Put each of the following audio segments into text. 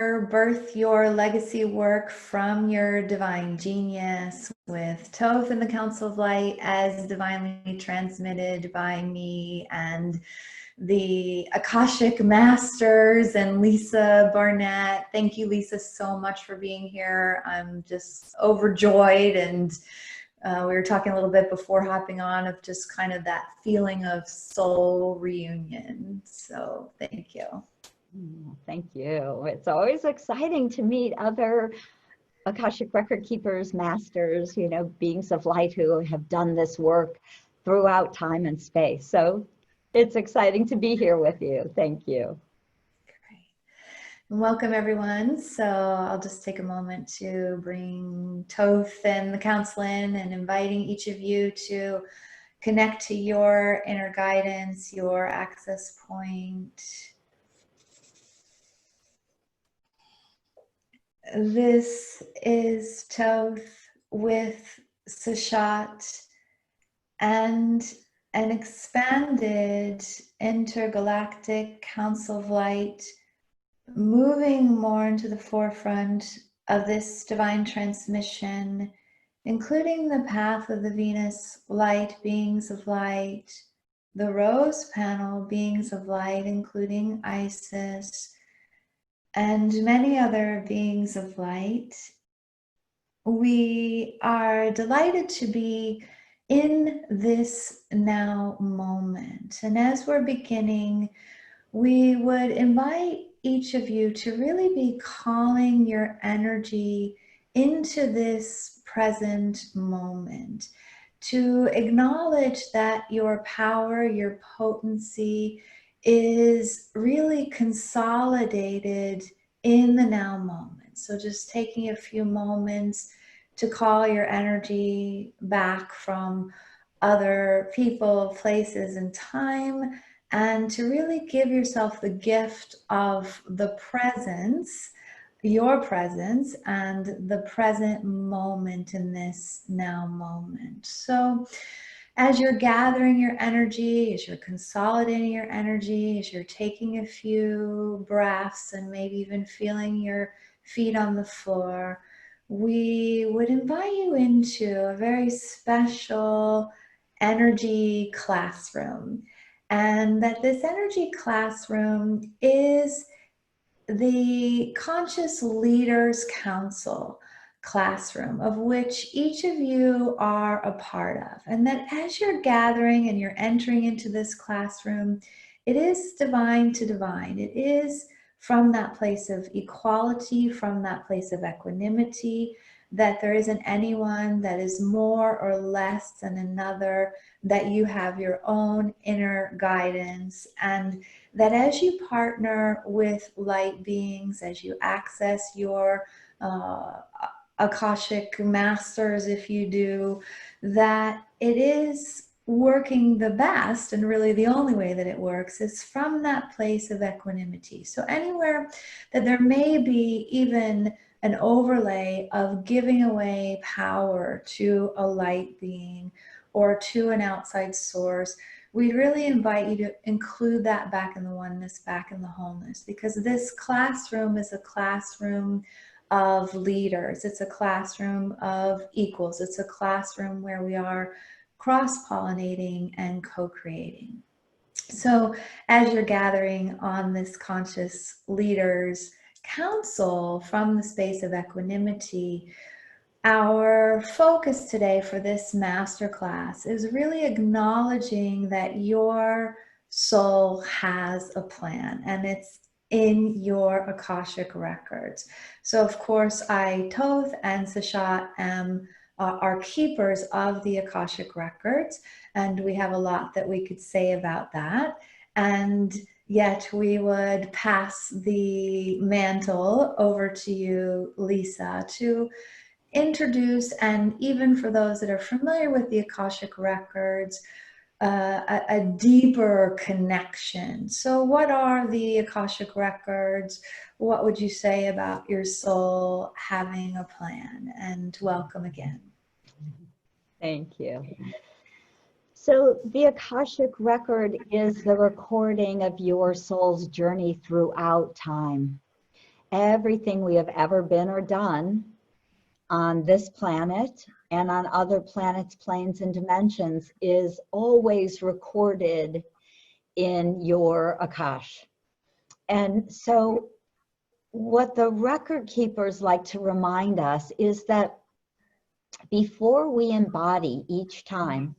Birth Your Legacy work from your divine genius with Thoth and the Council of Light as divinely transmitted by me and the Akashic Masters and Lisa Barnett. Thank you, Lisa, so much for being here. I'm just overjoyed, and we were talking a little bit before hopping on of just kind of that feeling of soul reunion. So thank you. Thank you. It's always exciting to meet other Akashic Record Keepers, masters, beings of light who have done this work throughout time and space. So it's exciting to be here with you. Thank you. Great. Welcome, everyone. So I'll just take a moment to bring Thoth and the council in and inviting each of you to connect to your inner guidance, your access point. This is Thoth with Sashat and an expanded intergalactic council of light moving more into the forefront of this divine transmission, including the path of the Venus light beings of light, the Rose panel beings of light, including Isis, and many other beings of light. We are delighted to be in this now moment. And as we're beginning, we would invite each of you to really be calling your energy into this present moment, to acknowledge that your power, your potency is really consolidated in the now moment. So just taking a few moments to call your energy back from other people, places, and time, and to really give yourself the gift of the presence, your presence, and the present moment in this now moment. So as you're gathering your energy, as you're consolidating your energy, as you're taking a few breaths and maybe even feeling your feet on the floor, we would invite you into a very special energy classroom. And that this energy classroom is the Conscious Leaders Council classroom, of which each of you are a part of. And that as you're gathering and you're entering into this classroom, it is divine to divine. It is from that place of equality, from that place of equanimity, that there isn't anyone that is more or less than another, that you have your own inner guidance, and that as you partner with light beings, as you access your Akashic masters, if you do, that it is working the best, and really the only way that it works is from that place of equanimity. So anywhere that there may be even an overlay of giving away power to a light being or to an outside source, we really invite you to include that back in the oneness, back in the wholeness, because this classroom is a classroom of leaders. It's a classroom of equals. It's a classroom where we are cross-pollinating and co-creating. So as you're gathering on this Conscious Leaders Council from the space of equanimity, our focus today for this masterclass is really acknowledging that your soul has a plan, and it's in your Akashic records. So of course, I, Thoth, and Sashat are keepers of the Akashic records, and we have a lot that we could say about that. And yet we would pass the mantle over to you, Lisa, to introduce, and even for those that are familiar with the Akashic records, a deeper connection. So what are the Akashic records? What would you say about your soul having a plan? And welcome again. Thank you. So the Akashic record is the recording of your soul's journey throughout time. everything we have ever been or done on this planet and on other planets, planes, and dimensions is always recorded in your Akash. And so what the record keepers like to remind us is that before we embody each time,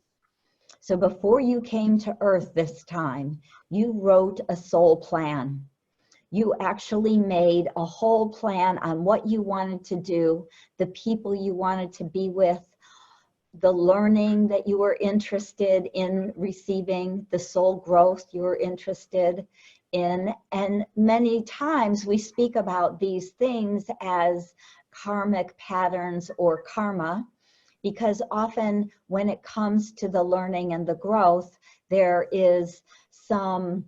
so before you came to Earth this time, you wrote a soul plan. You actually made a whole plan on what you wanted to do, the people you wanted to be with, the learning that you were interested in receiving, the soul growth you were interested in. And many times we speak about these things as karmic patterns or karma, because often when it comes to the learning and the growth, there is some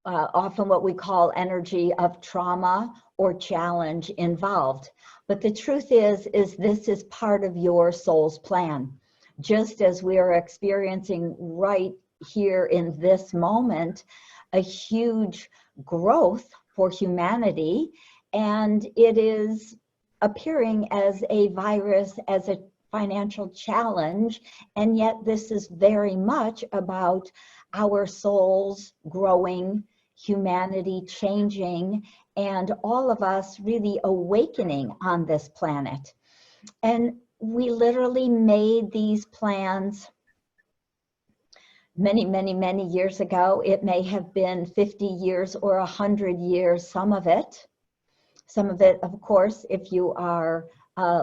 often what we call energy of trauma or challenge involved. But the truth is this is part of your soul's plan. Just as we are experiencing right here in this moment, a huge growth for humanity, and it is appearing as a virus, as a financial challenge, and yet this is very much about our souls growing, humanity changing, and all of us really awakening on this planet. And we literally made these plans many, many, many years ago. It may have been 50 years or 100 years, some of it. Some of it, of course, if you are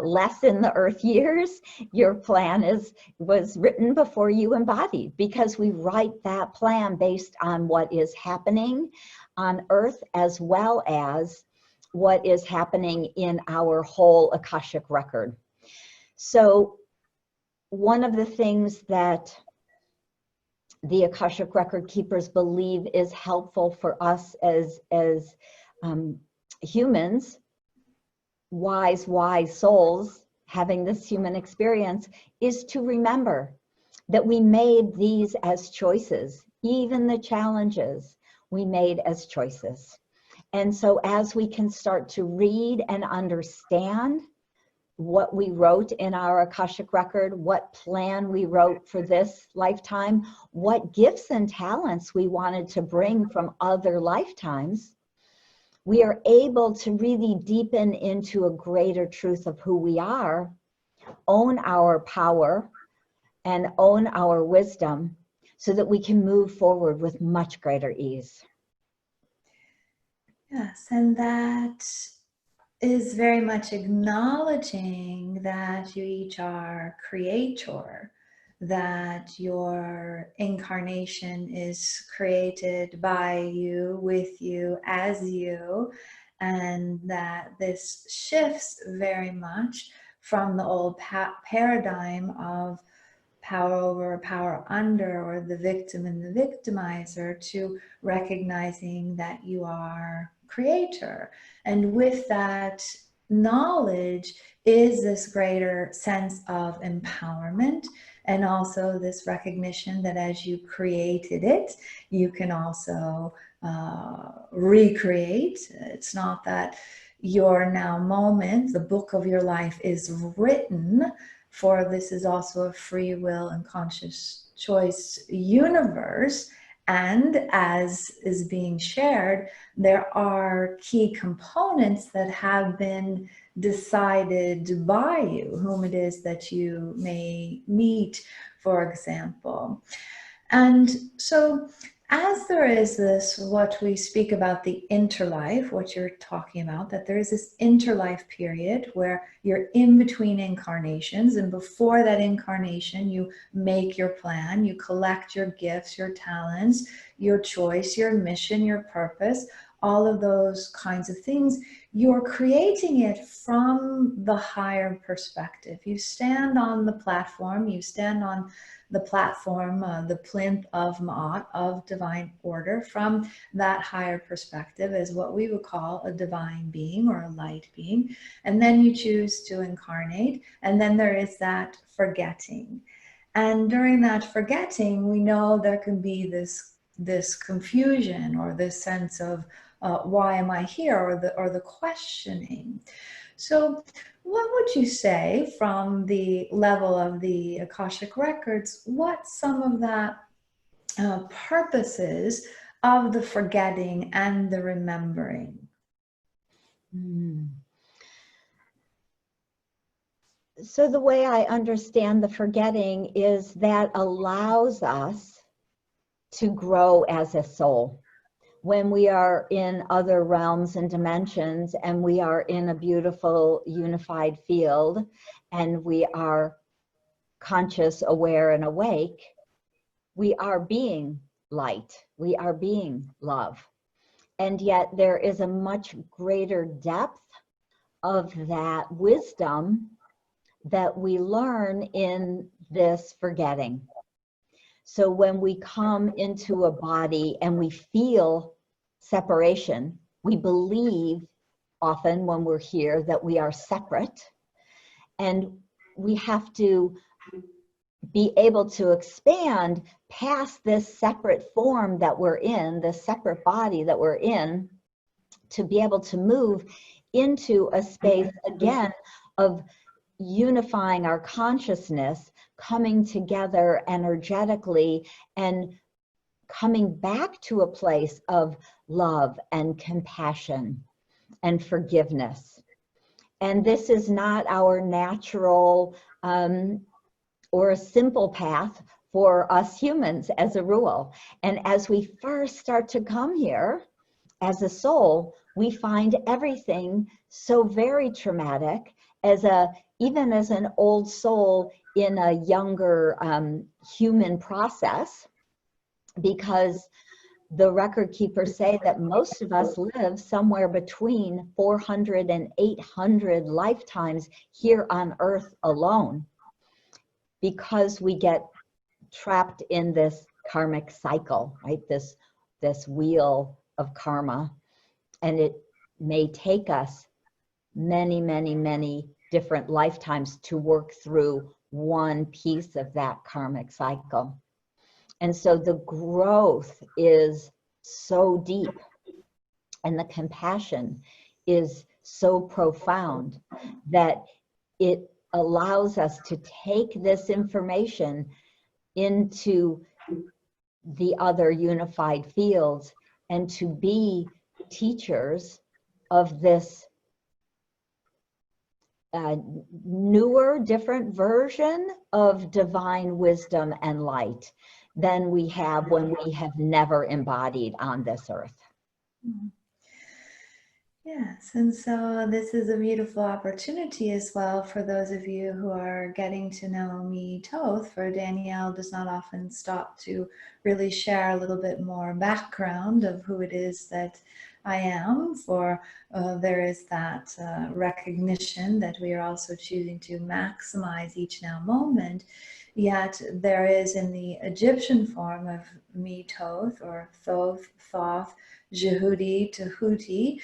less in the earth years, your plan was written before you embodied, because we write that plan based on what is happening on earth as well as what is happening in our whole Akashic record. So one of the things that the Akashic record keepers believe is helpful for us as humans, wise souls having this human experience, is to remember that we made these as choices. Even the challenges we made as choices. And so as we can start to read and understand what we wrote in our Akashic record, what plan we wrote for this lifetime, what gifts and talents we wanted to bring from other lifetimes, we are able to really deepen into a greater truth of who we are, own our power, and own our wisdom, so that we can move forward with much greater ease. Yes, and that is very much acknowledging that you each are creator, that your incarnation is created by you, with you, as you, and that this shifts very much from the old paradigm of power over, power under, or the victim and the victimizer, to recognizing that you are creator. And with that knowledge is this greater sense of empowerment, and also this recognition that as you created it, you can also recreate. It's not that your now moment, the book of your life, is written, for this is also a free will and conscious choice universe. And as is being shared, there are key components that have been decided by you, whom it is that you may meet, for example. And so as there is this, what we speak about the interlife, what you're talking about, that there is this interlife period where you're in between incarnations, and before that incarnation, you make your plan, you collect your gifts, your talents, your choice, your mission, your purpose, all of those kinds of things. You're creating it from the higher perspective. You stand on the platform, the plinth of Ma'at, of divine order, from that higher perspective as what we would call a divine being or a light being. And then you choose to incarnate, and then there is that forgetting. And during that forgetting, we know there can be this confusion or this sense of why am I here, or the questioning. So what would you say from the level of the Akashic Records, what some of that purposes of the forgetting and the remembering? So the way I understand the forgetting is that allows us to grow as a soul. When we are in other realms and dimensions, and we are in a beautiful unified field, and we are conscious, aware, and awake, we are being light, we are being love. And yet there is a much greater depth of that wisdom that we learn in this forgetting. So when we come into a body and we feel separation, we believe often when we're here that we are separate, and we have to be able to expand past this separate form that we're in, this separate body that we're in, to be able to move into a space again of unifying our consciousness, coming together energetically, and coming back to a place of love and compassion and forgiveness. And this is not our natural or a simple path for us humans as a rule. And as we first start to come here as a soul, we find everything so very traumatic. Even as an old soul in a younger human process, because the record keepers say that most of us live somewhere between 400 and 800 lifetimes here on Earth alone, because we get trapped in this karmic cycle, right? This wheel of karma, and it may take us many, many, many different lifetimes to work through one piece of that karmic cycle. And so the growth is so deep, and the compassion is so profound that it allows us to take this information into the other unified fields and to be teachers of this newer, different version of divine wisdom and light than we have when we have never embodied on this earth. Yes, and so this is a beautiful opportunity as well for those of you who are getting to know me, Thoth, for Danielle does not often stop to really share a little bit more background of who it is that I am, for there is that recognition that we are also choosing to maximize each now moment. Yet there is, in the Egyptian form of me, Thoth, or Thoth, Thoth, Jehudi, Tahuti,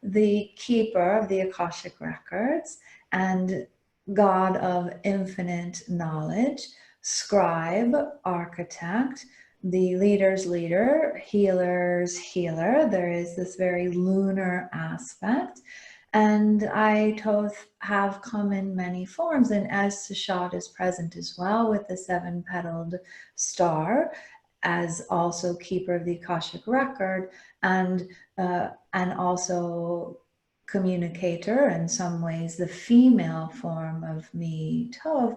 the keeper of the Akashic Records and God of infinite knowledge, scribe, architect, the leader's leader, healer's healer. There is this very lunar aspect. And I, Thoth, have come in many forms, and as Sashat is present as well with the 7-petaled star, as also keeper of the Akashic Record, and also communicator, in some ways the female form of me, Thoth,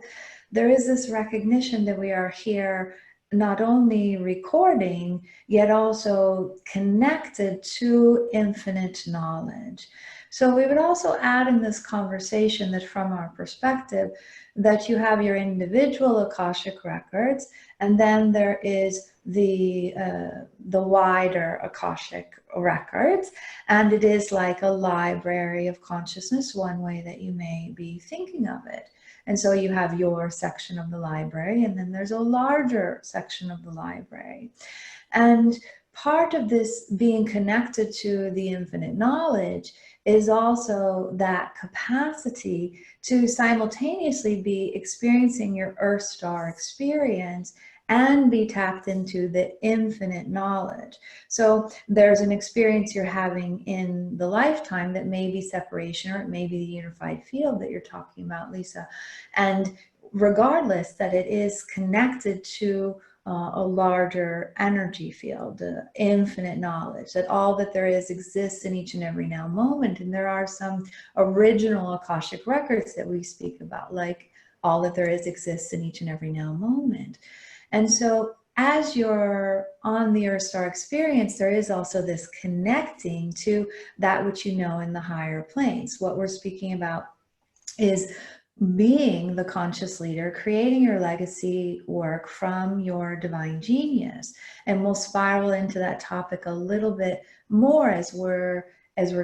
there is this recognition that we are here not only recording, yet also connected to infinite knowledge. So we would also add in this conversation that from our perspective, that you have your individual Akashic Records, and then there is the wider Akashic Records, and it is like a library of consciousness, one way that you may be thinking of it. And so you have your section of the library, and then there's a larger section of the library. And part of this being connected to the infinite knowledge is also that capacity to simultaneously be experiencing your Earth star experience and be tapped into the infinite knowledge. So there's an experience you're having in the lifetime that may be separation, or it may be the unified field that you're talking about, Lisa. And regardless, that it is connected to a larger energy field, infinite knowledge, that all that there is exists in each and every now moment. And there are some original Akashic records that we speak about, like all that there is exists in each and every now moment. And so as you're on the Earth Star experience, there is also this connecting to that which you know in the higher planes. What we're speaking about is being the conscious leader, creating your legacy work from your divine genius. And we'll spiral into that topic a little bit more as we're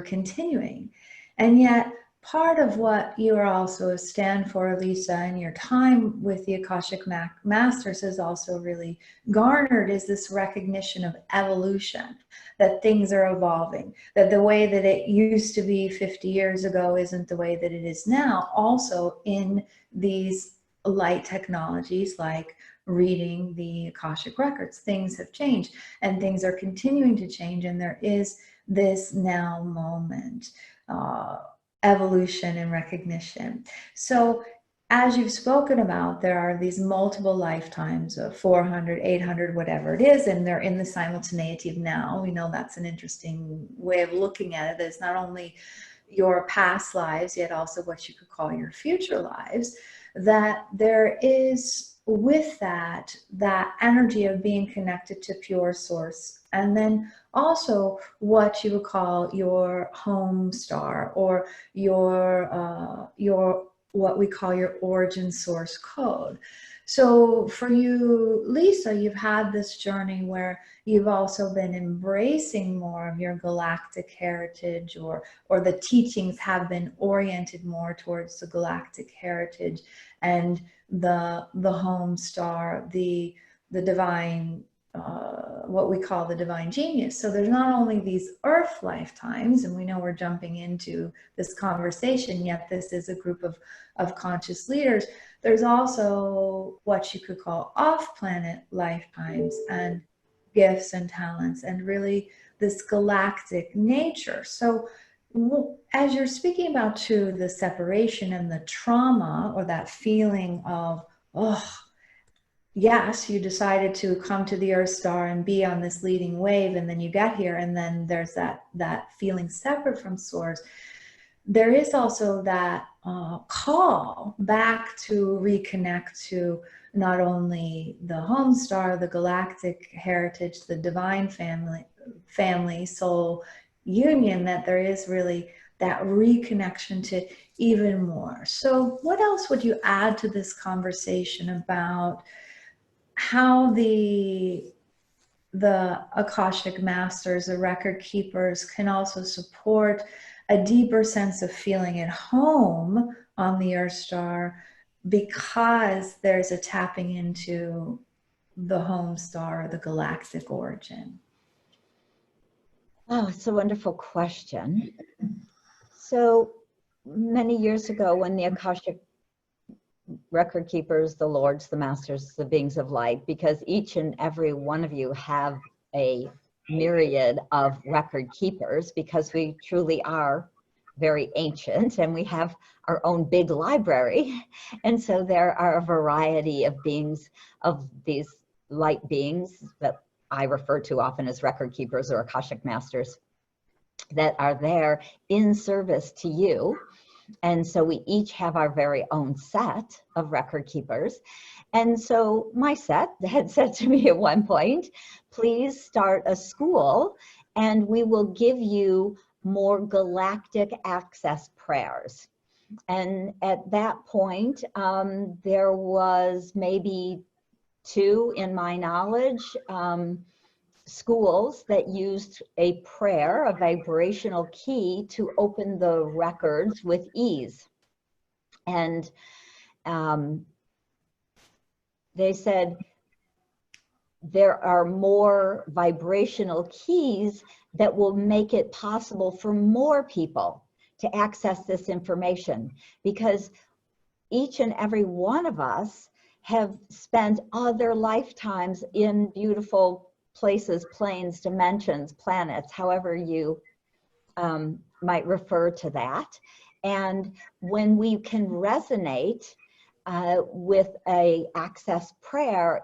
continuing. And yet, part of what you are also stand for, Lisa, and your time with the Akashic Masters has also really garnered is this recognition of evolution, that things are evolving, that the way that it used to be 50 years ago isn't the way that it is now. Also in these light technologies like reading the Akashic Records, things have changed and things are continuing to change, and there is this now moment. Evolution and recognition. So as you've spoken about, there are these multiple lifetimes of 400, 800, whatever it is, and they're in the simultaneity of now. We know that's an interesting way of looking at it. That it's not only your past lives, yet also what you could call your future lives, that there is with that energy of being connected to pure source, and then also what you would call your home star, or your what we call your origin source code. So for you, Lisa, you've had this journey where you've also been embracing more of your galactic heritage, or the teachings have been oriented more towards the galactic heritage and the home star, the divine, what we call the divine genius. So there's not only these earth lifetimes, and we know we're jumping into this conversation, yet this is a group of conscious leaders. There's also what you could call off-planet lifetimes and gifts and talents, and really this galactic nature. So as you're speaking about too, the separation and the trauma, or that feeling of, oh, yes, you decided to come to the Earth Star and be on this leading wave, and then you get here, and then there's that feeling separate from source. There is also that call back to reconnect to not only the home star, the galactic heritage, the divine family soul union, that there is really that reconnection to even more. So what else would you add to this conversation about how the Akashic Masters, the record keepers, can also support a deeper sense of feeling at home on the Earth Star, because there's a tapping into the home star, the galactic origin? Oh, it's a wonderful question. So many years ago, when the Akashic record keepers, the lords, the masters, the beings of light, because each and every one of you have a myriad of record keepers, because we truly are very ancient and we have our own big library. And so there are a variety of beings, of these light beings that I refer to often as record keepers or Akashic masters, that are there in service to you. And so we each have our very own set of record keepers. And so my set had said to me at one point, please start a school and we will give you more galactic access prayers. And at that point, there was maybe 2, in my knowledge, schools that used a prayer, a vibrational key, to open the records with ease. And they said there are more vibrational keys that will make it possible for more people to access this information, because each and every one of us have spent other lifetimes in beautiful places, planes, dimensions, planets, however you might refer to that. And when we can resonate with a access prayer,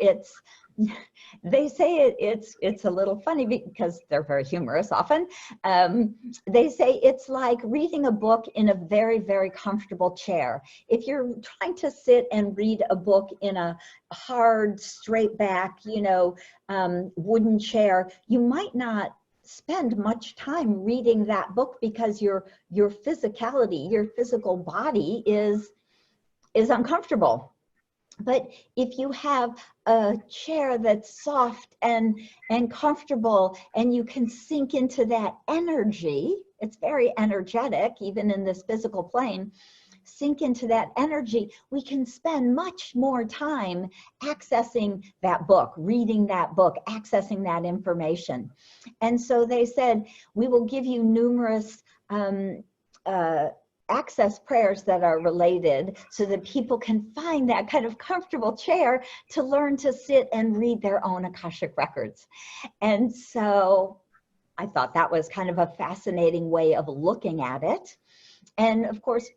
they say it's a little funny because they're very humorous often. They say it's like reading a book in a very, very comfortable chair. If you're trying to sit and read a book in a hard, straight back, wooden chair, you might not spend much time reading that book because your physicality, your physical body is uncomfortable. But if you have a chair that's soft and comfortable, and you can sink into that energy, it's very energetic, even in this physical plane, sink into that energy, we can spend much more time accessing that book, reading that book, accessing that information. And so they said, we will give you numerous access prayers that are related so that people can find that kind of comfortable chair to learn to sit and read their own Akashic records. And so I thought that was kind of a fascinating way of looking at it. And of course,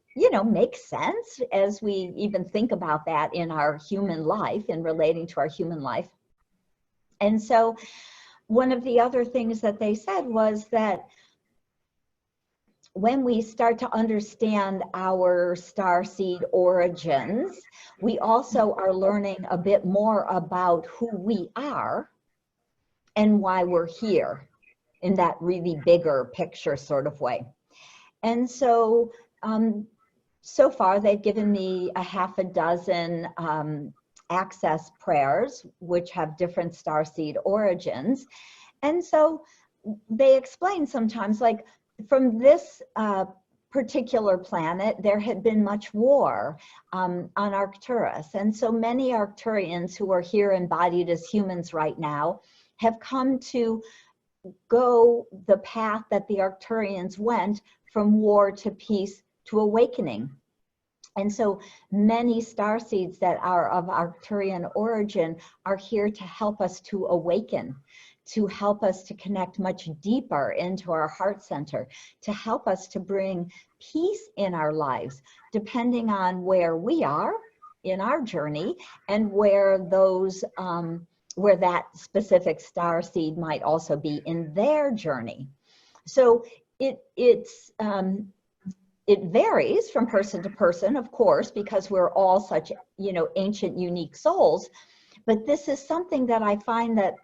makes sense as we even think about that in our human life and relating to our human life. And so one of the other things that they said was that when we start to understand our starseed origins, we also are learning a bit more about who we are and why we're here in that really bigger picture sort of way. And so, so far they've given me a half a dozen access prayers, which have different starseed origins. And so they explain sometimes, like, from this particular planet, there had been much war on Arcturus. And so many Arcturians who are here embodied as humans right now have come to go the path that the Arcturians went, from war to peace to awakening. And so many starseeds that are of Arcturian origin are here to help us to awaken, to help us to connect much deeper into our heart center, to help us to bring peace in our lives, depending on where we are in our journey and where those, where that specific starseed might also be in their journey. So it varies from person to person, of course, because we're all such, ancient, unique souls. But this is something that I find that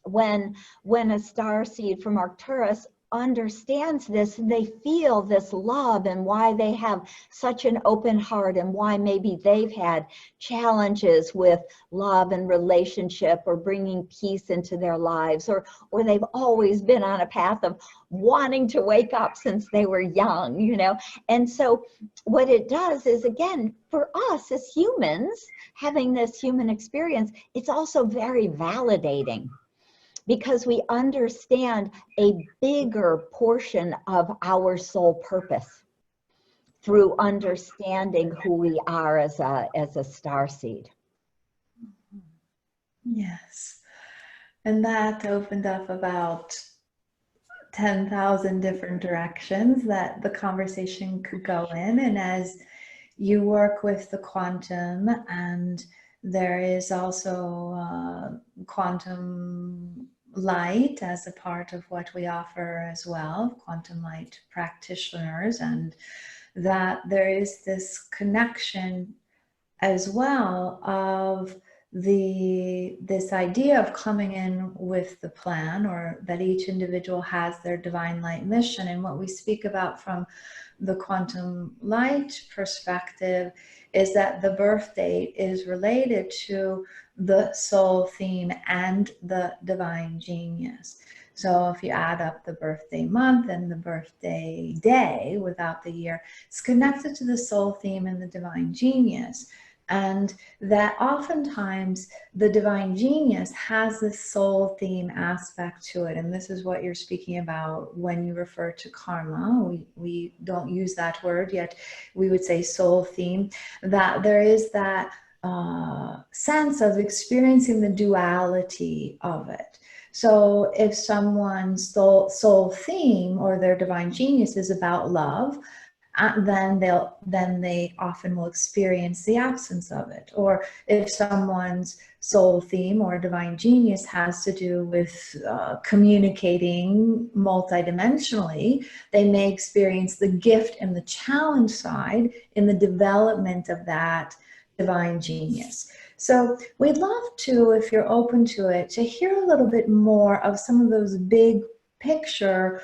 when a starseed from Arcturus understands this, and they feel this love and why they have such an open heart and why maybe they've had challenges with love and relationship or bringing peace into their lives, or they've always been on a path of wanting to wake up since they were young, And so what it does is, again, for us as humans, having this human experience, it's also very validating, because we understand a bigger portion of our soul purpose through understanding who we are as a starseed. Yes. And that opened up about 10,000 different directions that the conversation could go in. And as you work with the quantum, and there is also quantum light as a part of what we offer as well, quantum light practitioners, and that there is this connection as well of this idea of coming in with the plan, or that each individual has their divine light mission. And what we speak about from the quantum light perspective is that the birth date is related to the soul theme and the divine genius. So if you add up the birthday month and the birthday day without the year, it's connected to the soul theme and the divine genius. And that oftentimes the divine genius has this soul theme aspect to it. And this is what you're speaking about when you refer to karma. We don't use that word yet. We would say soul theme, that there is that sense of experiencing the duality of it. So if someone's soul theme or their divine genius is about love, then they often will experience the absence of it. Or if someone's soul theme or divine genius has to do with communicating multidimensionally, they may experience the gift and the challenge side in the development of that divine genius. So we'd love to, if you're open to it, to hear a little bit more of some of those big picture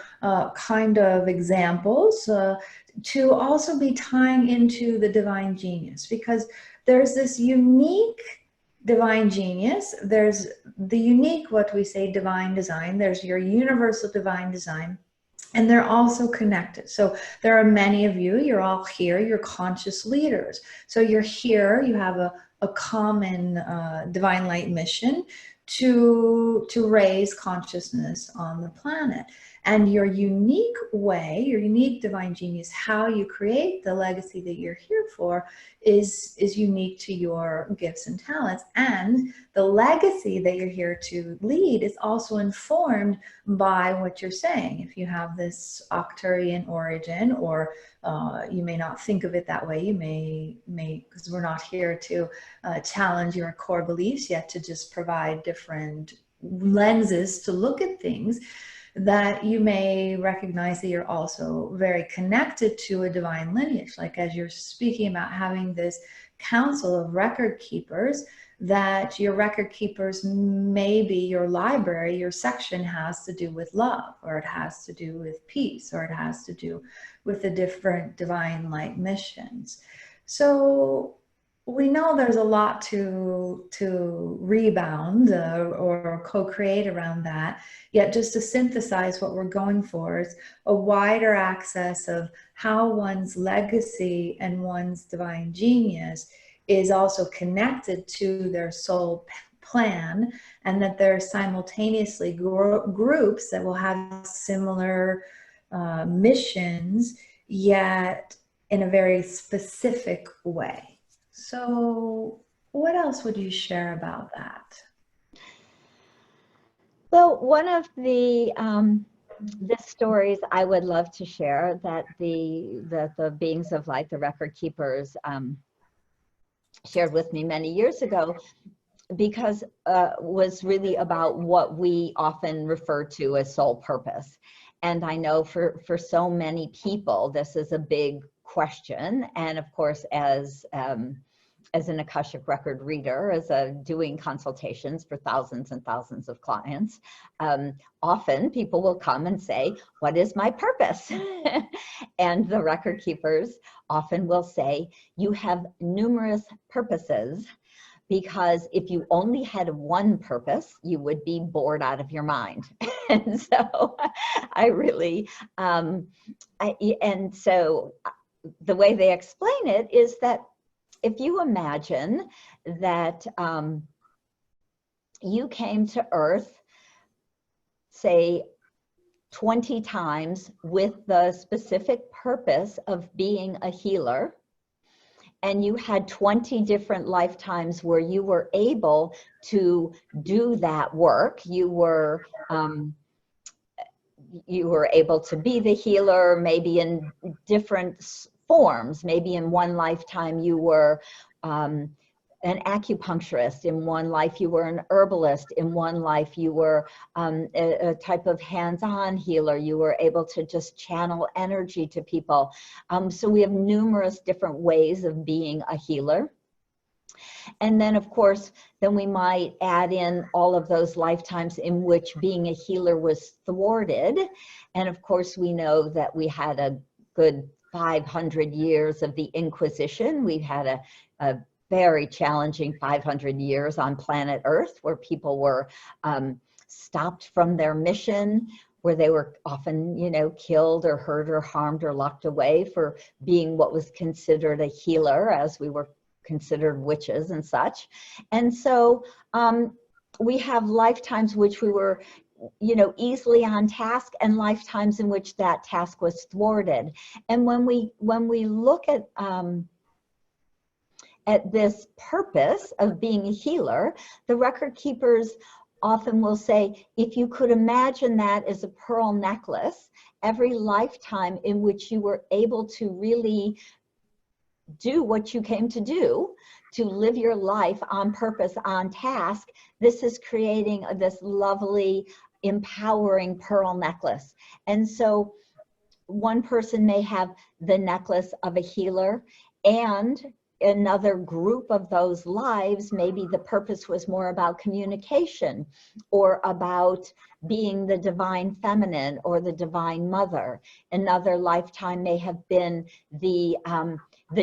kind of examples, to also be tying into the divine genius, because there's this unique divine genius, there's the unique, what we say, divine design, there's your universal divine design, and they're also connected. So there are many of you, you're all here, you're conscious leaders. So you're here, you have a common divine light mission to raise consciousness on the planet. And your unique way, your unique divine genius, how you create the legacy that you're here for is unique to your gifts and talents. And the legacy that you're here to lead is also informed by what you're saying. If you have this Arcturian origin, or you may not think of it that way, you may, because we're not here to challenge your core beliefs, yet to just provide different lenses to look at things, that you may recognize that you're also very connected to a divine lineage. Like as you're speaking about having this council of record keepers, that your record keepers, maybe your library, your section has to do with love, or it has to do with peace, or it has to do with the different divine light missions. So we know there's a lot to rebound or co-create around that, yet just to synthesize what we're going for is a wider access of how one's legacy and one's divine genius is also connected to their soul plan, and that there are simultaneously groups that will have similar missions, yet in a very specific way. So what else would you share about that? Well, one of the stories I would love to share, that the beings of light, the record keepers, shared with me many years ago, because was really about what we often refer to as soul purpose. And I know for so many people, this is a big question. And of course, as an Akashic record reader, doing consultations for thousands and thousands of clients, often people will come and say, what is my purpose? And the record keepers often will say, you have numerous purposes, because if you only had one purpose, you would be bored out of your mind. And so I really, and so the way they explain it is that if you imagine that you came to Earth, say 20 times with the specific purpose of being a healer, and you had 20 different lifetimes where you were able to do that work, you were able to be the healer, maybe in different forms. Maybe in one lifetime you were an acupuncturist, in one life you were an herbalist, in one life you were a type of hands-on healer, you were able to just channel energy to people. So we have numerous different ways of being a healer. And then of course, then we might add in all of those lifetimes in which being a healer was thwarted. And of course, we know that we had a good 500 years of the Inquisition. We've had a very challenging 500 years on planet Earth, where people were stopped from their mission, where they were often, killed or hurt or harmed or locked away for being what was considered a healer, as we were considered witches and such. And so we have lifetimes which we were easily on task, and lifetimes in which that task was thwarted. And when we look at at this purpose of being a healer, the record keepers often will say, if you could imagine that as a pearl necklace, every lifetime in which you were able to really do what you came to do, to live your life on purpose, on task, this is creating this lovely, empowering pearl necklace. And so one person may have the necklace of a healer, and another group of those lives, maybe the purpose was more about communication or about being the divine feminine or the divine mother. Another lifetime may have been the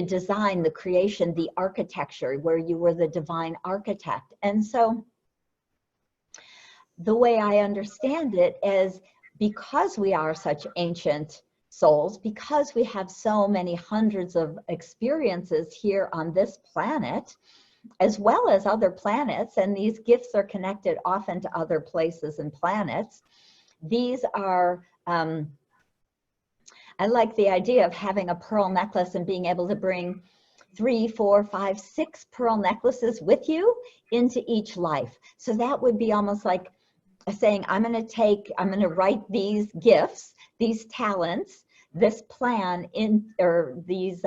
design, the creation, the architecture, where you were the divine architect. And so the way I understand it is, because we are such ancient souls, because we have so many hundreds of experiences here on this planet, as well as other planets, and these gifts are connected often to other places and planets. These are, I like the idea of having a pearl necklace and being able to bring 3, 4, 5, 6 pearl necklaces with you into each life. So that would be almost like saying, I'm going to write these gifts, these talents, this plan in, or these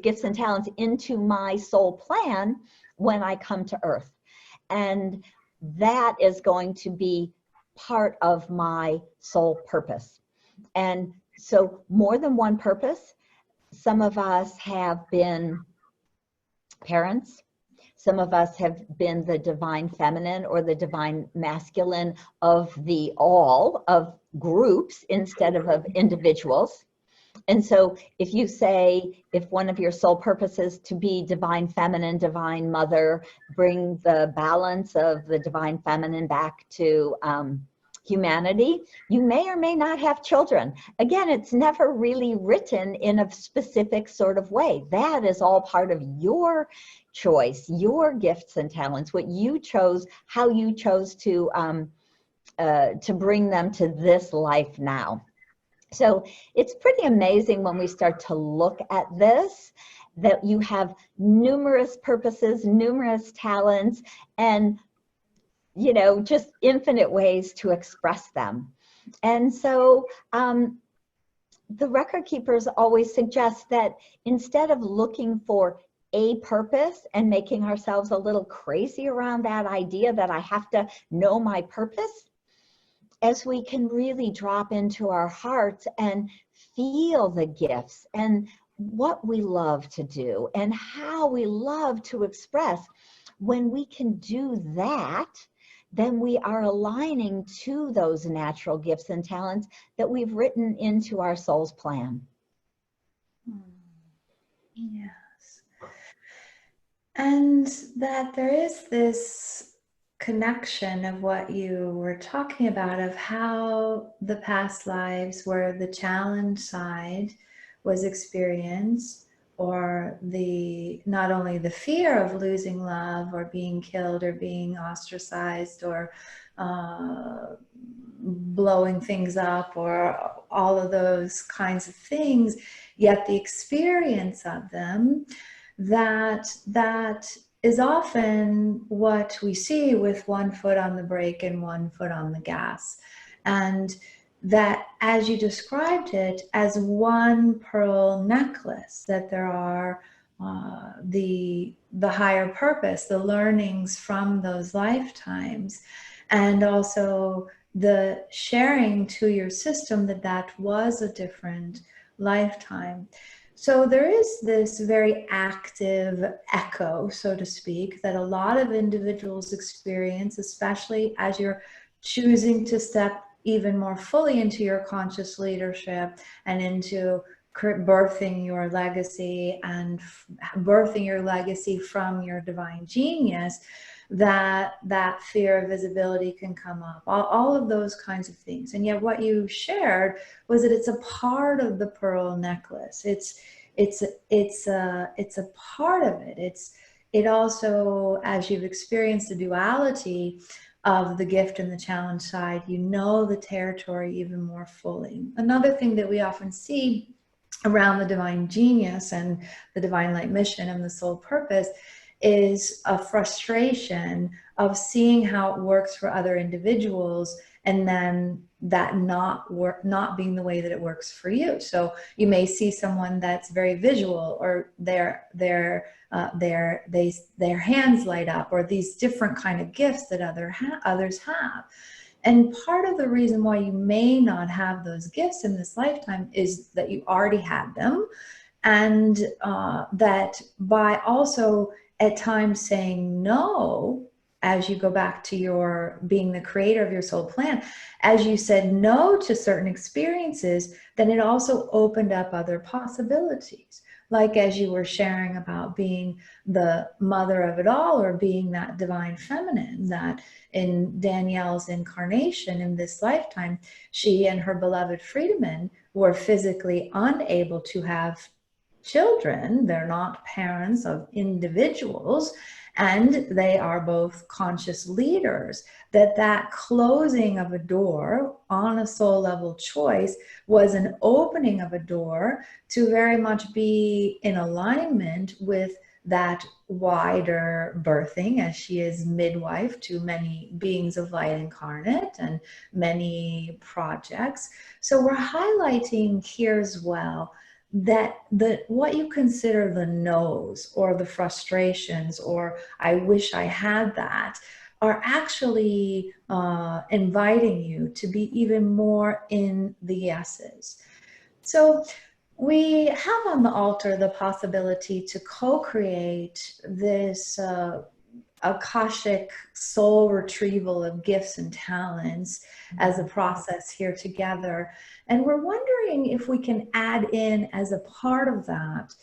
gifts and talents into my soul plan when I come to Earth. And that is going to be part of my soul purpose. And so more than one purpose. Some of us have been parents. Some of us have been the divine feminine or the divine masculine of the all of groups instead of individuals. And so if you say, if one of your soul purposes to be divine feminine, divine mother, bring the balance of the divine feminine back to humanity, you may or may not have children. Again, it's never really written in a specific sort of way. That is all part of your choice, your gifts and talents, what you chose, how you chose to bring them to this life now. So it's pretty amazing when we start to look at this, that you have numerous purposes, numerous talents, and just infinite ways to express them. And so the record keepers always suggest that instead of looking for a purpose and making ourselves a little crazy around that idea that I have to know my purpose, as we can really drop into our hearts and feel the gifts and what we love to do and how we love to express, when we can do that, then we are aligning to those natural gifts and talents that we've written into our soul's plan. Yes. And that there is this connection of what you were talking about, of how the past lives where the challenge side was experienced, or not only the fear of losing love or being killed or being ostracized or blowing things up or all of those kinds of things, yet the experience of them, that is often what we see with one foot on the brake and one foot on the gas. And that, as you described it, as one pearl necklace, that there are the higher purpose, the learnings from those lifetimes, and also the sharing to your system that was a different lifetime. So there is this very active echo, so to speak, that a lot of individuals experience, especially as you're choosing to step even more fully into your conscious leadership and into birthing your legacy and birthing your legacy from your divine genius, that fear of visibility can come up, all of those kinds of things. And yet what you shared was that it's a part of the pearl necklace. It's a part of it. It also, as you've experienced the duality of the gift and the challenge side, you know the territory even more fully. Another thing that we often see around the divine genius and the divine light mission and the soul purpose is a frustration of seeing how it works for other individuals, and then that not being the way that it works for you. So you may see someone that's very visual, or their hands light up, or these different kind of gifts that others have. And part of the reason why you may not have those gifts in this lifetime is that you already had them, and that by also at times saying no, as you go back to your being the creator of your soul plan, as you said no to certain experiences, then it also opened up other possibilities. Like as you were sharing about being the mother of it all, or being that divine feminine, that in Danielle's incarnation in this lifetime, she and her beloved Friedemann were physically unable to have children. They're not parents of individuals, and they are both conscious leaders. That closing of a door on a soul level choice was an opening of a door to very much be in alignment with that wider birthing, as she is midwife to many beings of light incarnate and many projects. So we're highlighting here as well that what you consider the no's, or the frustrations, or I wish I had that, are actually inviting you to be even more in the yeses. So we have on the altar the possibility to co-create this Akashic soul retrieval of gifts and talents as a process here together. And we're wondering if we can add in, as a part of that,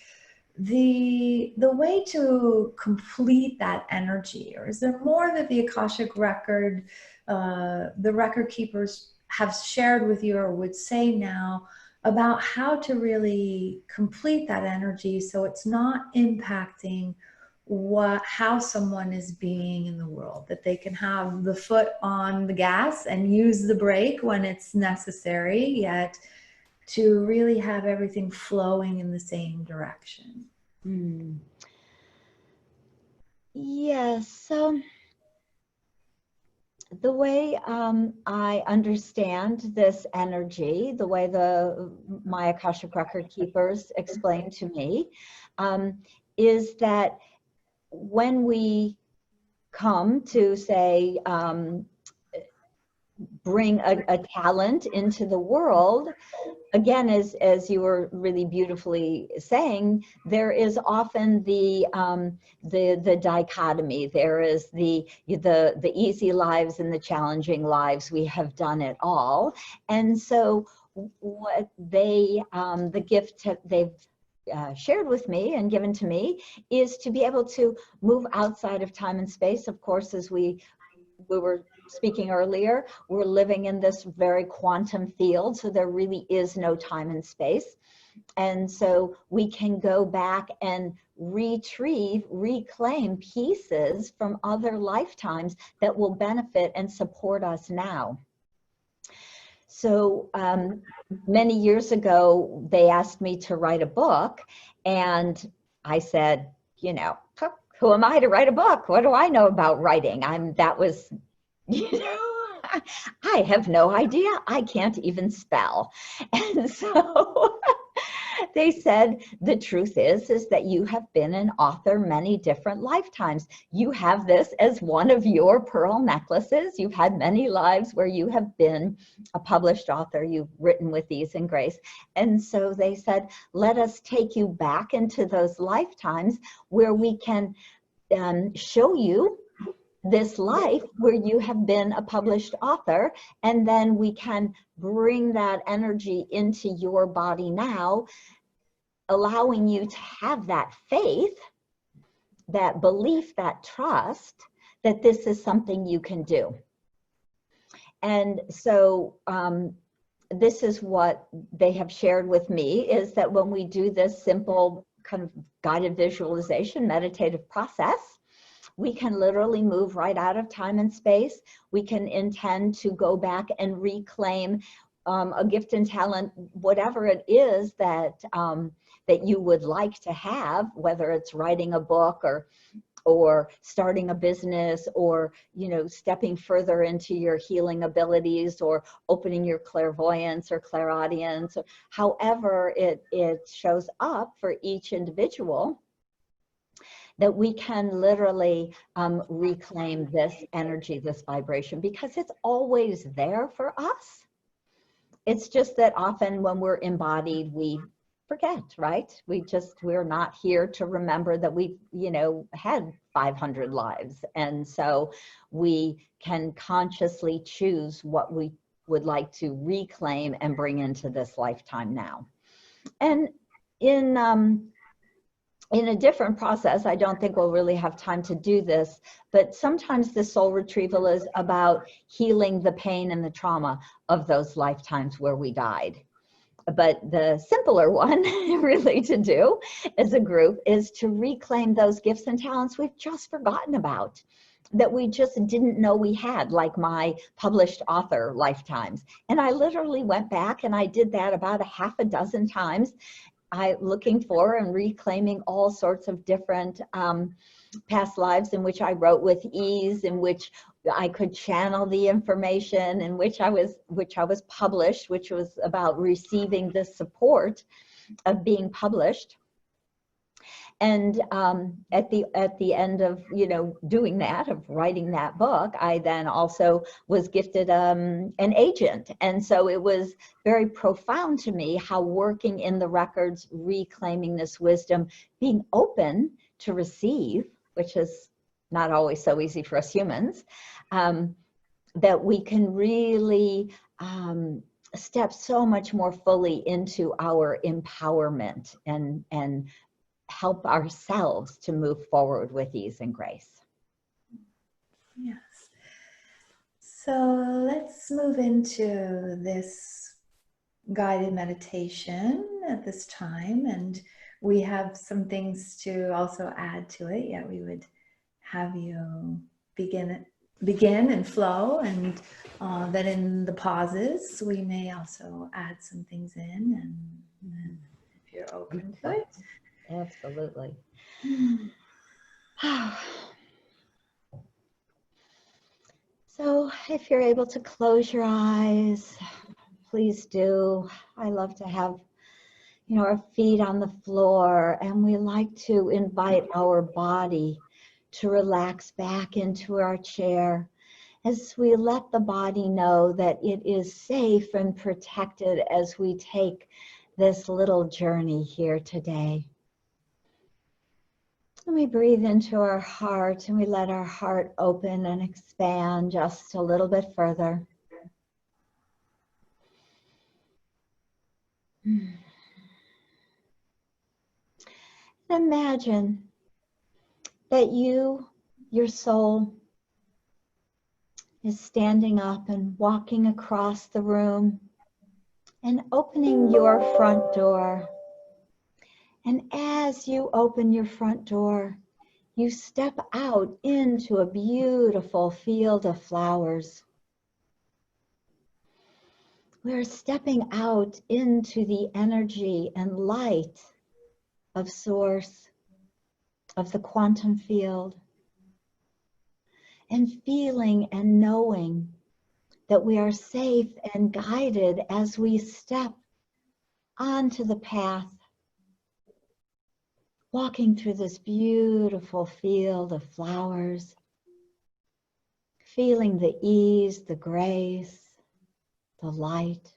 the way to complete that energy. Or is there more that the Akashic record, the record keepers have shared with you, or would say now, about how to really complete that energy so it's not impacting how someone is being in the world, that they can have the foot on the gas and use the brake when it's necessary, yet to really have everything flowing in the same direction? Yes. So the way I understand this energy, the way my Akashic record keepers explain to me, is that when we come to say, bring a talent into the world, again, as you were really beautifully saying, there is often the dichotomy. There is the easy lives and the challenging lives. We have done it all, and so what the gift they've shared with me and given to me is to be able to move outside of time and space. Of course, as we were speaking earlier, we're living in this very quantum field, so there really is no time and space. And so we can go back and reclaim pieces from other lifetimes that will benefit and support us now. So many years ago, they asked me to write a book, and I said, you know, who am I to write a book? What do I know about writing? That was, you know, I have no idea. I can't even spell. And so they said, the truth is that you have been an author many different lifetimes. You have this as one of your pearl necklaces. You've had many lives where you have been a published author. You've written with ease and grace. And so they said, let us take you back into those lifetimes where we can show you this life where you have been a published author, and then we can bring that energy into your body now, allowing you to have that faith, that belief, that trust that this is something you can do. And so this is what they have shared with me, is that when we do this simple kind of guided visualization, meditative process, we can literally move right out of time and space. We can intend to go back and reclaim a gift and talent, whatever it is that that you would like to have, whether it's writing a book or starting a business, or stepping further into your healing abilities, or opening your clairvoyance or clairaudience, or however it shows up for each individual, that we can literally reclaim this energy, this vibration, because it's always there for us. It's just that often when we're embodied, we forget, right? We're not here to remember that we, had 500 lives. And so we can consciously choose what we would like to reclaim and bring into this lifetime now. And in a different process, I don't think we'll really have time to do this, but sometimes the soul retrieval is about healing the pain and the trauma of those lifetimes where we died. But the simpler one really to do as a group is to reclaim those gifts and talents we've just forgotten about, that we just didn't know we had, like my published author lifetimes. And I literally went back and I did that about a half a dozen times. Looking for and reclaiming all sorts of different past lives in which I wrote with ease, in which I could channel the information, in which I was published, which was about receiving the support of being published. And at the end of doing that, of writing that book, I then also was gifted an agent, and so it was very profound to me how working in the records, reclaiming this wisdom, being open to receive, which is not always so easy for us humans, that we can really step so much more fully into our empowerment and help ourselves to move forward with ease and grace. Yes. So let's move into this guided meditation at this time, and we have some things to also add to it. Yeah, we would have you begin and flow, and then in the pauses we may also add some things in, and if you're open to it. Absolutely. So if you're able to close your eyes, please do. I love to have, our feet on the floor, and we like to invite our body to relax back into our chair as we let the body know that it is safe and protected as we take this little journey here today. And we breathe into our heart, and we let our heart open and expand just a little bit further. Imagine that your soul, is standing up and walking across the room and opening your front door. And as you open your front door, you step out into a beautiful field of flowers. We're stepping out into the energy and light of Source, of the quantum field, and feeling and knowing that we are safe and guided as we step onto the path, walking through this beautiful field of flowers, feeling the ease, the grace, the light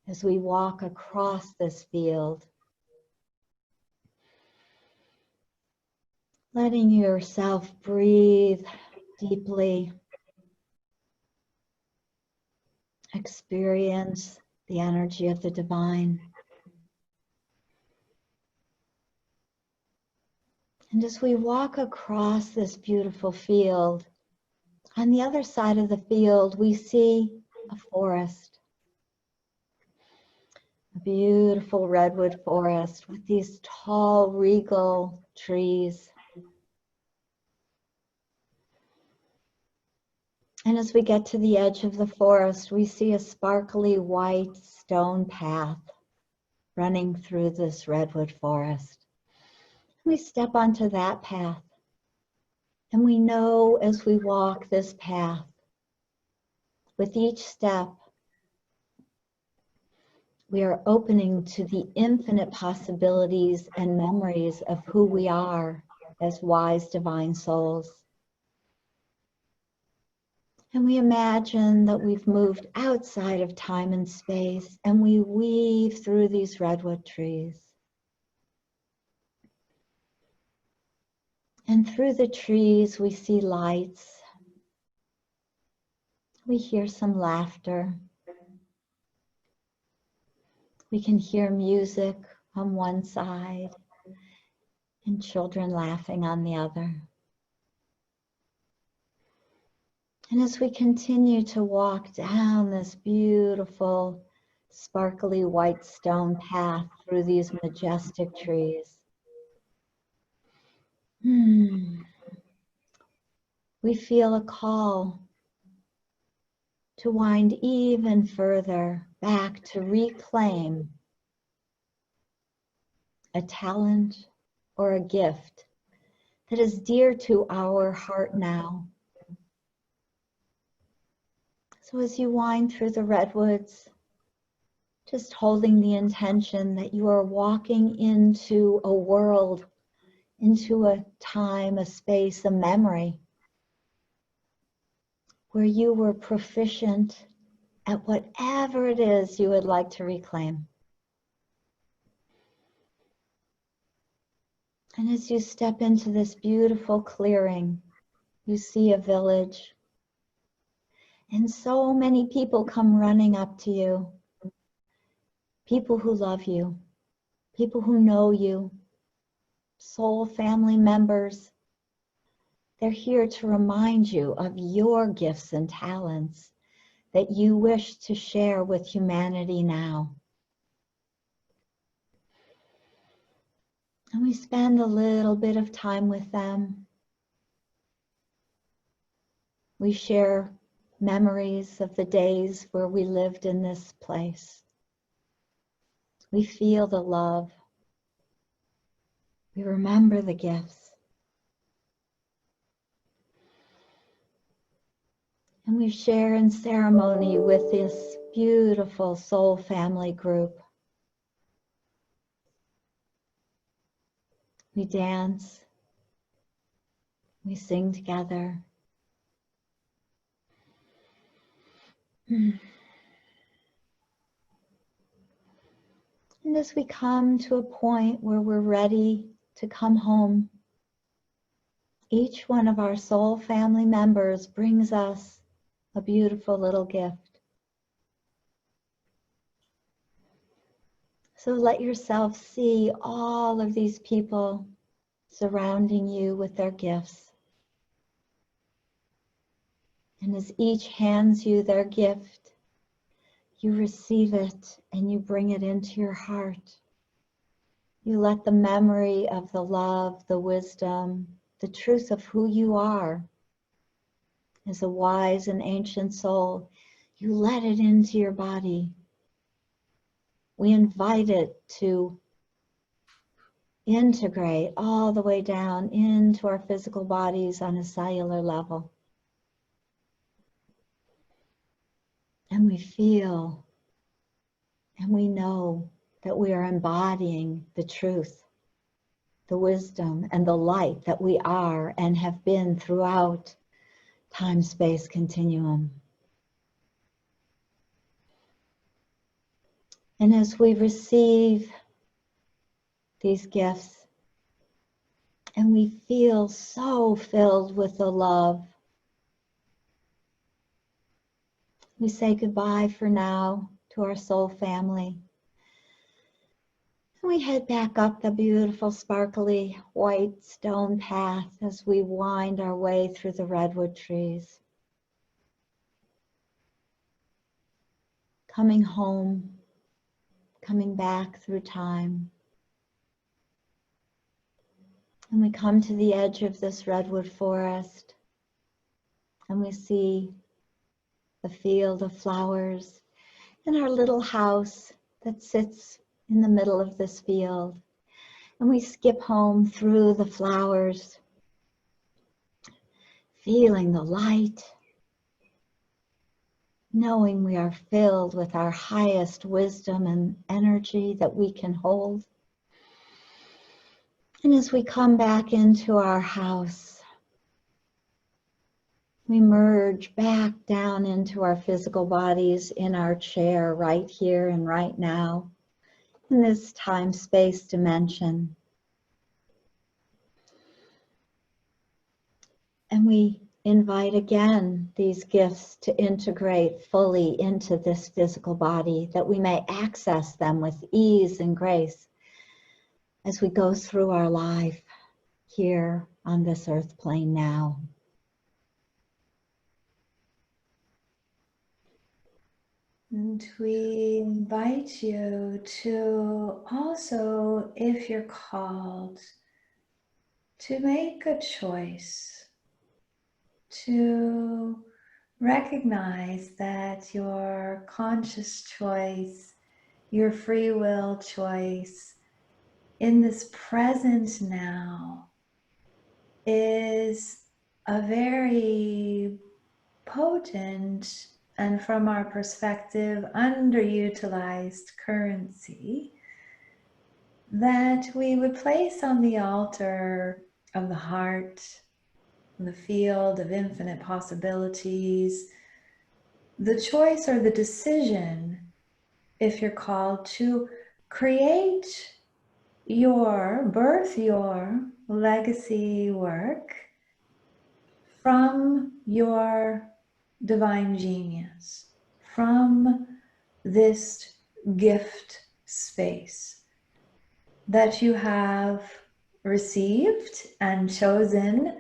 as we walk across this field. Letting yourself breathe deeply, experience the energy of the divine. And as we walk across this beautiful field, on the other side of the field, we see a forest, a beautiful redwood forest with these tall, regal trees. And as we get to the edge of the forest, we see a sparkly white stone path running through this redwood forest. We step onto that path, and we know as we walk this path, with each step, we are opening to the infinite possibilities and memories of who we are as wise divine souls. And we imagine that we've moved outside of time and space, and we weave through these redwood trees. And through the trees, we see lights. We hear some laughter. We can hear music on one side and children laughing on the other. And as we continue to walk down this beautiful, sparkly white stone path through these majestic trees, we feel a call to wind even further back to reclaim a talent or a gift that is dear to our heart now. So as you wind through the redwoods, just holding the intention that you are walking into a world, into a time, a space, a memory, where you were proficient at whatever it is you would like to reclaim. And as you step into this beautiful clearing, you see a village. And so many people come running up to you. People who love you, people who know you, soul family members. They're here to remind you of your gifts and talents that you wish to share with humanity now. And we spend a little bit of time with them. We share memories of the days where we lived in this place. We feel the love. We remember the gifts. And we share in ceremony with this beautiful soul family group. We dance. We sing together. And as we come to a point where we're ready to come home, each one of our soul family members brings us a beautiful little gift. So let yourself see all of these people surrounding you with their gifts. And as each hands you their gift, you receive it and you bring it into your heart. You let the memory of the love, the wisdom, the truth of who you are as a wise and ancient soul, you let it into your body. We invite it to integrate all the way down into our physical bodies on a cellular level. And we feel and we know that we are embodying the truth, the wisdom, and the light that we are and have been throughout time-space continuum. And as we receive these gifts and we feel so filled with the love, we say goodbye for now to our soul family. And we head back up the beautiful, sparkly, white stone path as we wind our way through the redwood trees. Coming home, coming back through time. And we come to the edge of this redwood forest and we see the field of flowers, and our little house that sits in the middle of this field. And we skip home through the flowers, feeling the light, knowing we are filled with our highest wisdom and energy that we can hold. And as we come back into our house, we merge back down into our physical bodies in our chair right here and right now, in this time-space dimension. And we invite again these gifts to integrate fully into this physical body, that we may access them with ease and grace as we go through our life here on this earth plane now. And we invite you to also, if you're called, to make a choice, to recognize that your conscious choice, your free will choice in this present now is a very potent and, from our perspective, underutilized currency that we would place on the altar of the heart, the field of infinite possibilities, the choice or the decision, if you're called, to create birth your legacy work from your divine genius, from this gift space that you have received and chosen,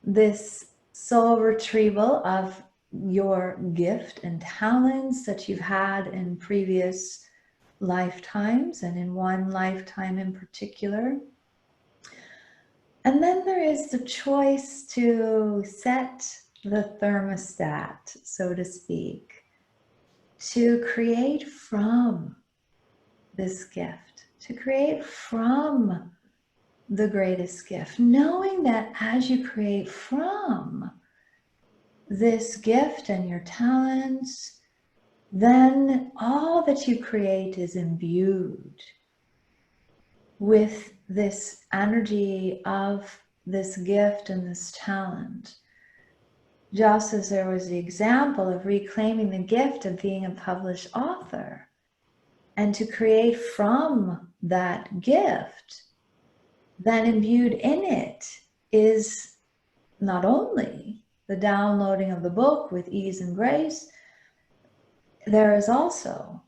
this soul retrieval of your gift and talents that you've had in previous lifetimes and in one lifetime in particular. And then there is the choice to set the thermostat, so to speak, to create from this gift, to create from the greatest gift, knowing that as you create from this gift and your talents, then all that you create is imbued with this energy of this gift and this talent. Just as there was the example of reclaiming the gift of being a published author, and to create from that gift, then imbued in it is not only the downloading of the book with ease and grace, there is also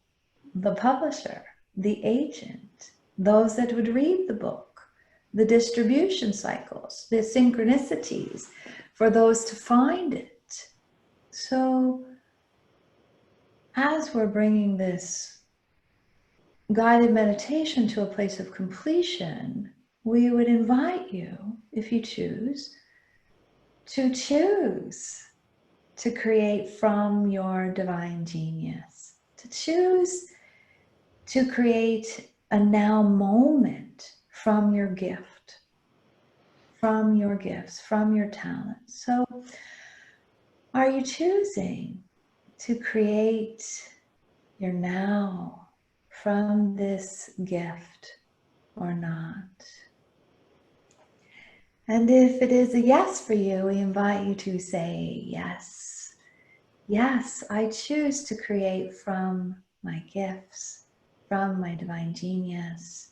the publisher, the agent, those that would read the book, the distribution cycles, the synchronicities for those to find it. So as we're bringing this guided meditation to a place of completion, we would invite you, if you choose to create from your divine genius, to choose to create a now moment from your gift, from your gifts, from your talents. So are you choosing to create your now from this gift or not? And if it is a yes for you, we invite you to say yes. Yes, I choose to create from my gifts, from my divine genius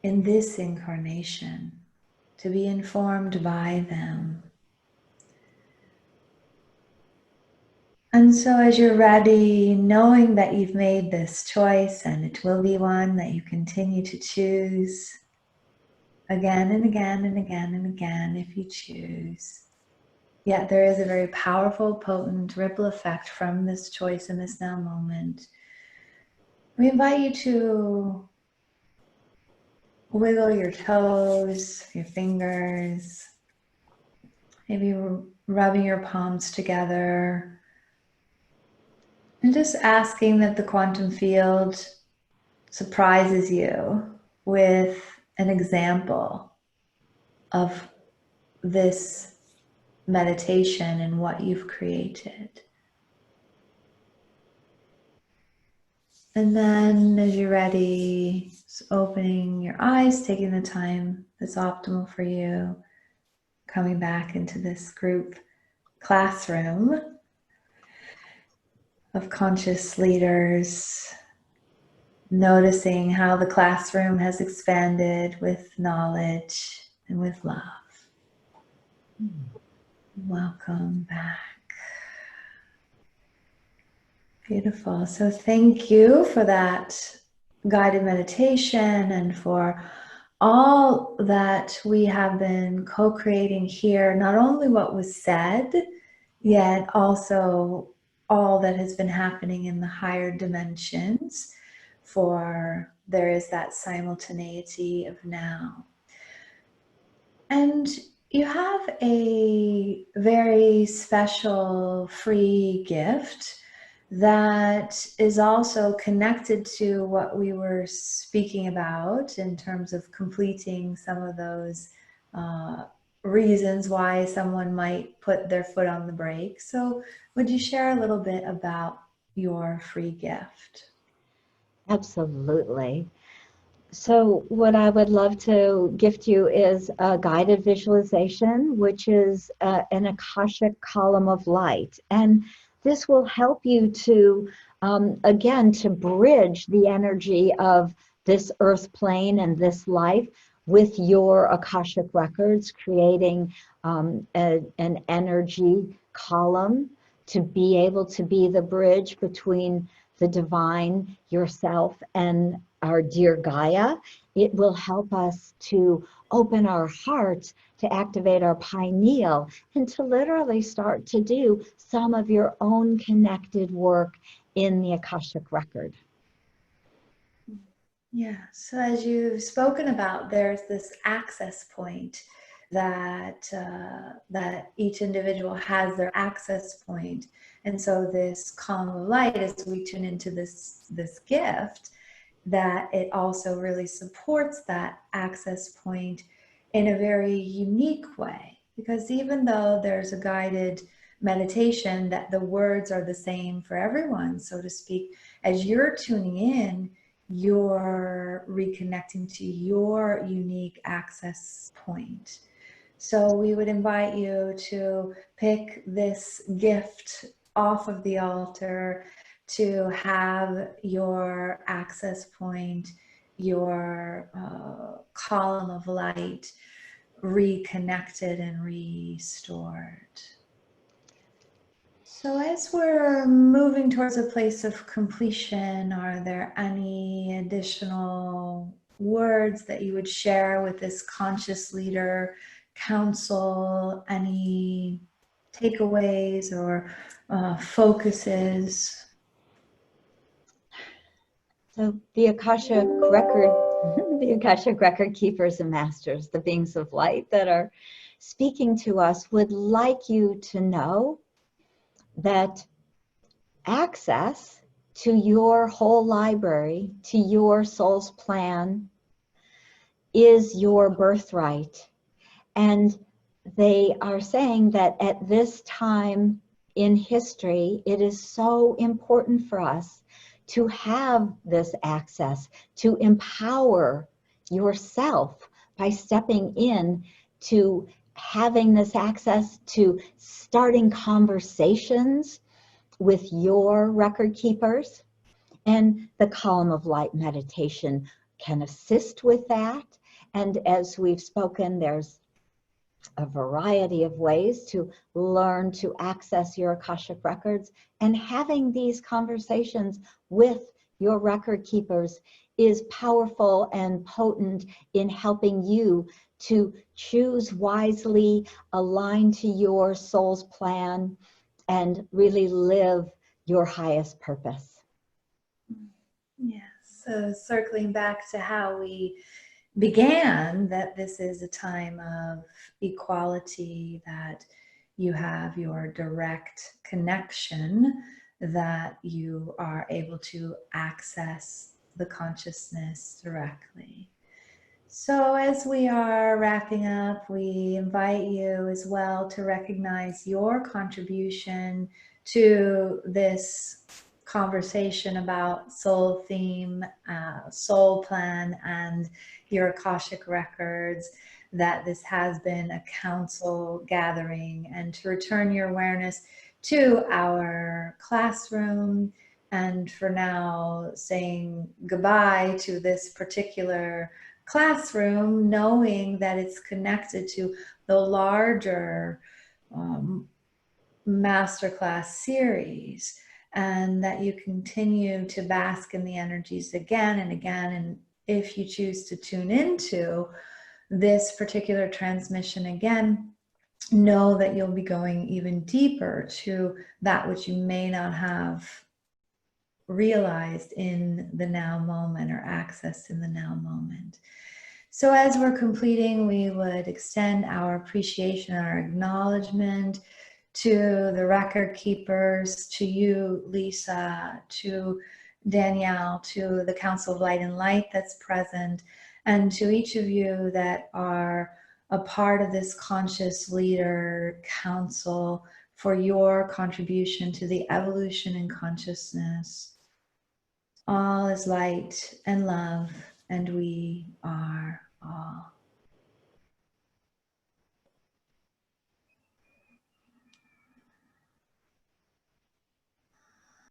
in this incarnation, to be informed by them. And so as you're ready, knowing that you've made this choice and it will be one that you continue to choose again and again and again and again if you choose. Yet there is a very powerful, potent ripple effect from this choice in this now moment. We invite you to wiggle your toes, your fingers, maybe rubbing your palms together, And just asking that the quantum field surprises you with an example of this meditation and what you've created. And then as you're ready, just opening your eyes, taking the time that's optimal for you, coming back into this group classroom of conscious leaders, noticing how the classroom has expanded with knowledge and with love. Welcome back. Beautiful. So thank you for that guided meditation and for all that we have been co-creating here, not only what was said, yet also all that has been happening in the higher dimensions, for there is that simultaneity of now. And you have a very special free gift that is also connected to what we were speaking about in terms of completing some of those reasons why someone might put their foot on the brake. So would you share a little bit about your free gift? Absolutely. So what I would love to gift you is a guided visualization, which is an Akashic column of light. And this will help you to, again, to bridge the energy of this earth plane and this life with your Akashic records, creating an energy column to be able to be the bridge between the divine, yourself, and our dear Gaia. It will help us to open our hearts, to activate our pineal, and to literally start to do some of your own connected work in the Akashic record. Yeah, so as you've spoken about, there's this access point that that each individual has their access point, and so this column of light, as we tune into this gift, that it also really supports that access point in a very unique way. Because even though there's a guided meditation, that the words are the same for everyone, so to speak, as you're tuning in, you're reconnecting to your unique access point. So we would invite you to pick this gift off of the altar, to have your access point, your column of light reconnected and restored. So as we're moving towards a place of completion, are there any additional words that you would share with this conscious leader council? Any takeaways or focuses? So the Akashic record, the Akashic record keepers and masters, the beings of light that are speaking to us, would like you to know that access to your whole library, to your soul's plan, is your birthright. And they are saying that at this time in history, it is so important for us to have this access, to empower yourself by stepping in to having this access, to starting conversations with your record keepers. And the column of light meditation can assist with that. And as we've spoken, there's a variety of ways to learn to access your Akashic records, and having these conversations with your record keepers is powerful and potent in helping you to choose wisely, align to your soul's plan, and really live your highest purpose. Yes, so circling back to how we began, that this is a time of equality, that you have your direct connection, that you are able to access the consciousness directly. So as we are wrapping up, we invite you as well to recognize your contribution to this conversation about soul theme, soul plan, and your Akashic records, that this has been a council gathering, and to return your awareness to our classroom, and for now saying goodbye to this particular classroom, knowing that it's connected to the larger masterclass series, and that you continue to bask in the energies again and again. And if you choose to tune into this particular transmission again, know that you'll be going even deeper to that which you may not have realized in the now moment or accessed in the now moment. So as we're completing, we would extend our appreciation, our acknowledgement to the record keepers, to you, Lisa, to Danielle, to the Council of Light and Light that's present, and to each of you that are a part of this conscious leader council, for your contribution to the evolution in consciousness. All is light and love, and we are all.